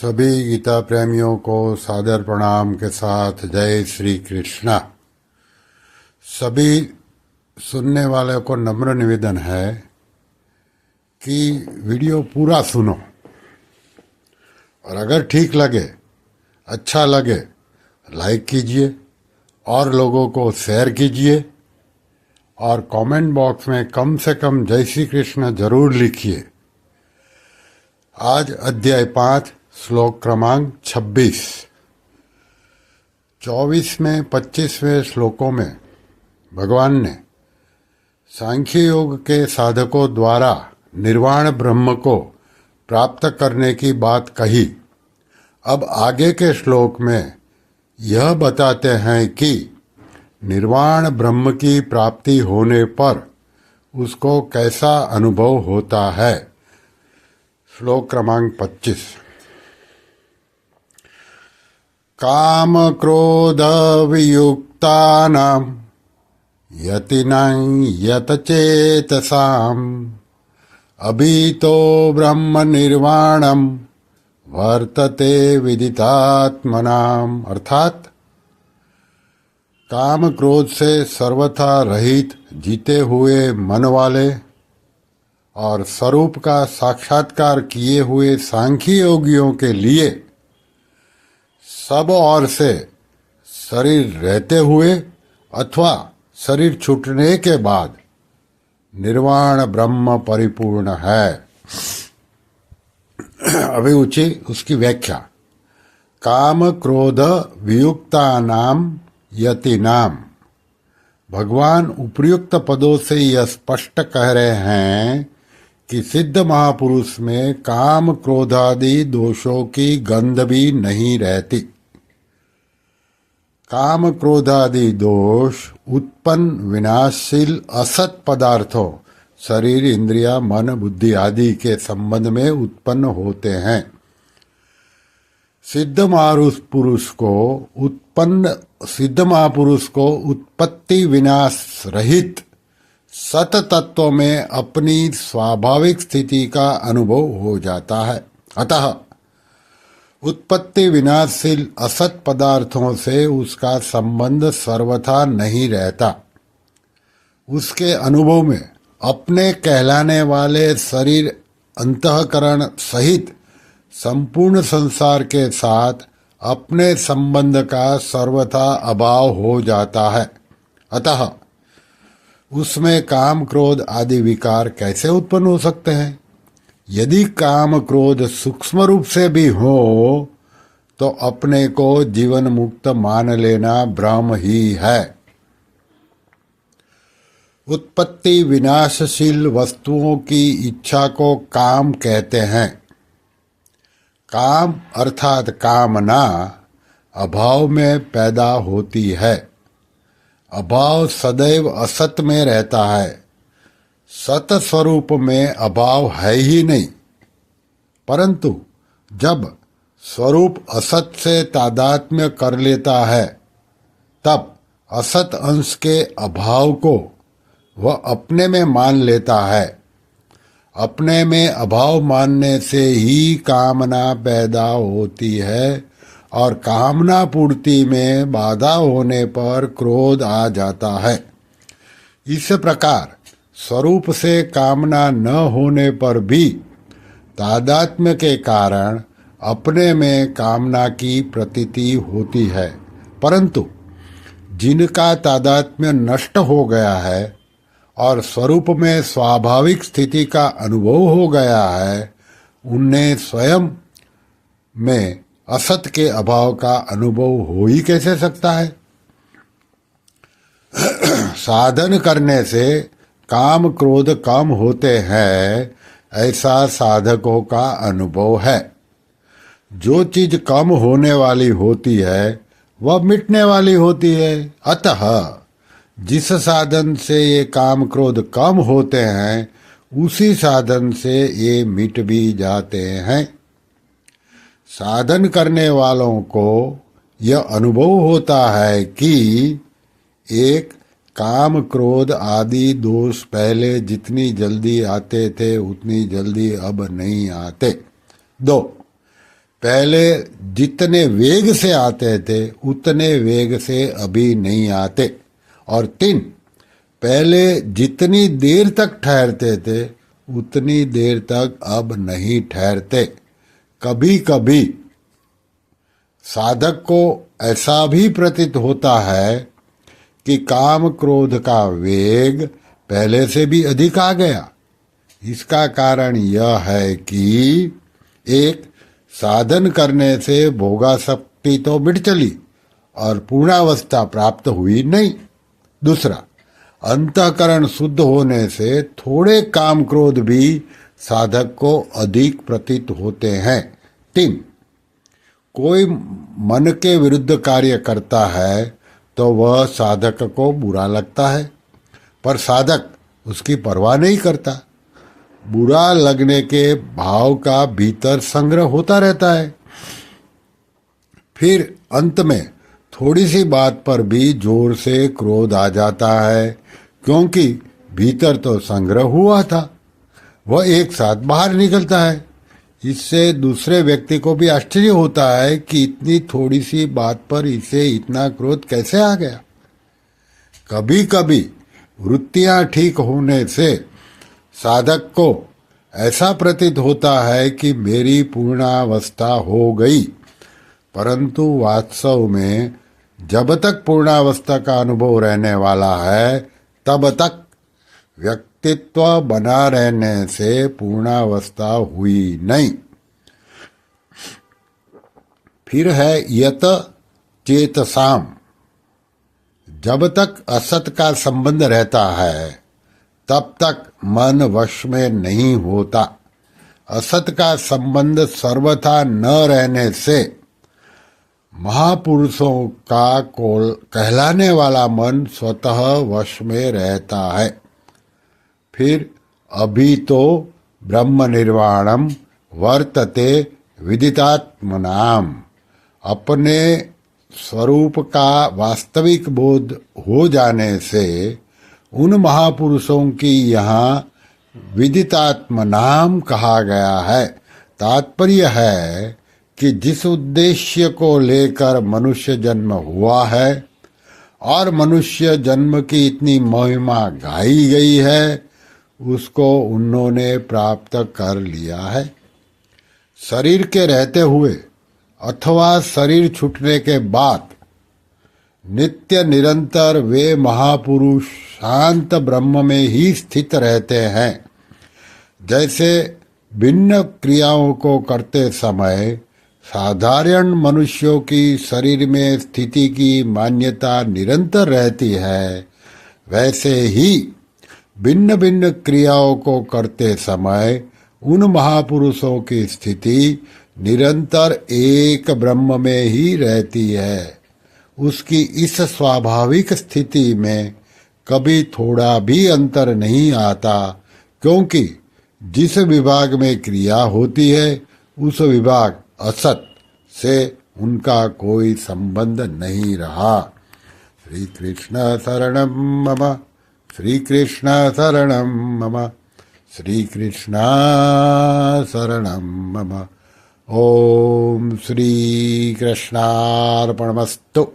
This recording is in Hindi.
सभी गीता प्रेमियों को सादर प्रणाम के साथ जय श्री कृष्णा। सभी सुनने वाले को नम्र निवेदन है कि वीडियो पूरा सुनो और अगर ठीक लगे, अच्छा लगे, लाइक कीजिए और लोगों को शेयर कीजिए और कमेंट बॉक्स में कम से कम जय श्री कृष्ण जरूर लिखिए। आज अध्याय 5 श्लोक क्रमांक 26। 24 में 25वें श्लोकों में भगवान ने सांख्य योग के साधकों द्वारा निर्वाण ब्रह्म को प्राप्त करने की बात कही। अब आगे के श्लोक में यह बताते हैं कि निर्वाण ब्रह्म की प्राप्ति होने पर उसको कैसा अनुभव होता है। श्लोक क्रमांक 25। काम क्रोध वियुक्तानां यतिनां यतचेतसाम् अभीतो ब्रह्म निर्वाणम वर्तते विदितात्मनाम। अर्थात काम क्रोध से सर्वथा रहित जीते हुए मन वाले और स्वरूप का साक्षात्कार किए हुए सांख्य योगियों के लिए सब ओर से शरीर रहते हुए अथवा शरीर छूटने के बाद निर्वाण ब्रह्म परिपूर्ण है। अभी उसकी व्याख्या। काम क्रोध वियुक्तानाम यतिनाम। भगवान उपर्युक्त पदों से यह स्पष्ट कह रहे हैं कि सिद्ध महापुरुष में काम क्रोध आदि दोषों की गंध भी नहीं रहती। काम क्रोध आदि दोष उत्पन्न विनाशशील असत पदार्थों शरीर, इंद्रिया, मन, बुद्धि आदि के संबंध में उत्पन्न होते हैं। सिद्ध महापुरुष को उत्पत्ति विनाश रहित सत तत्व में अपनी स्वाभाविक स्थिति का अनुभव हो जाता है। अतः उत्पत्ति विनाशशील असत पदार्थों से उसका संबंध सर्वथा नहीं रहता। उसके अनुभव में अपने कहलाने वाले शरीर, अंतःकरण सहित संपूर्ण संसार के साथ अपने संबंध का सर्वथा अभाव हो जाता है। अतः उसमें काम क्रोध आदि विकार कैसे उत्पन्न हो सकते हैं? यदि काम क्रोध सूक्ष्म रूप से भी हो तो अपने को जीवन मुक्त मान लेना भ्रम ही है। उत्पत्ति विनाशशील वस्तुओं की इच्छा को काम कहते हैं। काम अर्थात कामना अभाव में पैदा होती है। अभाव सदैव असत में रहता है। सत स्वरूप में अभाव है ही नहीं, परंतु जब स्वरूप असत से तादात्म्य कर लेता है तब असत अंश के अभाव को वह अपने में मान लेता है। अपने में अभाव मानने से ही कामना पैदा होती है और कामना पूर्ति में बाधा होने पर क्रोध आ जाता है। इस प्रकार स्वरूप से कामना न होने पर भी तादात्म्य के कारण अपने में कामना की प्रतीति होती है, परंतु जिनका तादात्म्य नष्ट हो गया है और स्वरूप में स्वाभाविक स्थिति का अनुभव हो गया है, उन्हें स्वयं में असत के अभाव का अनुभव हो ही कैसे सकता है? साधन करने से काम क्रोध कम होते हैं, ऐसा साधकों का अनुभव है। जो चीज कम होने वाली होती है वह मिटने वाली होती है। अतः जिस साधन से ये काम क्रोध कम होते हैं उसी साधन से ये मिट भी जाते हैं। साधन करने वालों को यह अनुभव होता है कि एक काम क्रोध आदि दोष पहले जितनी जल्दी आते थे उतनी जल्दी अब नहीं आते। 2 पहले जितने वेग से आते थे उतने वेग से अभी नहीं आते। और 3, पहले जितनी देर तक ठहरते थे उतनी देर तक अब नहीं ठहरते। कभी कभी साधक को ऐसा भी प्रतीत होता है कि काम क्रोध का वेग पहले से भी अधिक आ गया। इसका कारण यह है कि एक, साधन करने से भोगासक्ति तो मिट चली और पूर्णावस्था प्राप्त हुई नहीं। दूसरा, अंतःकरण शुद्ध होने से थोड़े काम क्रोध भी साधक को अधिक प्रतीत होते हैं। 3, कोई मन के विरुद्ध कार्य करता है तो वह साधक को बुरा लगता है, पर साधक उसकी परवाह नहीं करता। बुरा लगने के भाव का भीतर संग्रह होता रहता है। फिर अंत में थोड़ी सी बात पर भी जोर से क्रोध आ जाता है, क्योंकि भीतर तो संग्रह हुआ था, वह एक साथ बाहर निकलता है। इससे दूसरे व्यक्ति को भी आश्चर्य होता है कि इतनी थोड़ी सी बात पर इसे इतना क्रोध कैसे आ गया। कभी कभी वृत्तियां ठीक होने से साधक को ऐसा प्रतीत होता है कि मेरी पूर्णावस्था हो गई, परंतु वास्तव में जब तक पूर्णावस्था का अनुभव रहने वाला है तब तक व्यक्तित्व बना रहने से पूर्णावस्था हुई नहीं। फिर है यत चेतसाम, जब तक असत का संबंध रहता है तब तक मन वश में नहीं होता। असत का संबंध सर्वथा न रहने से महापुरुषों का कहलाने वाला मन स्वतः वश में रहता है। फिर अभी तो ब्रह्म निर्वाणम वर्तते विदितात्मनाम, अपने स्वरूप का वास्तविक बोध हो जाने से उन महापुरुषों की यहाँ विदितात्मनाम कहा गया है। तात्पर्य है कि जिस उद्देश्य को लेकर मनुष्य जन्म हुआ है और मनुष्य जन्म की इतनी महिमा गाई गई है, उसको उन्होंने प्राप्त कर लिया है। शरीर के रहते हुए अथवा शरीर छूटने के बाद नित्य निरंतर वे महापुरुष शांत ब्रह्म में ही स्थित रहते हैं। जैसे भिन्न क्रियाओं को करते समय साधारण मनुष्यों की शरीर में स्थिति की मान्यता निरंतर रहती है, वैसे ही भिन्न भिन्न क्रियाओं को करते समय उन महापुरुषों की स्थिति निरंतर एक ब्रह्म में ही रहती है। उसकी इस स्वाभाविक स्थिति में कभी थोड़ा भी अंतर नहीं आता, क्योंकि जिस विभाग में क्रिया होती है उस विभाग असत से उनका कोई संबंध नहीं रहा। श्री कृष्ण शरणम मम, श्री कृष्ण शरणम मम, श्री कृष्ण शरणम मम। ओम श्री कृष्णार्पणमस्तु।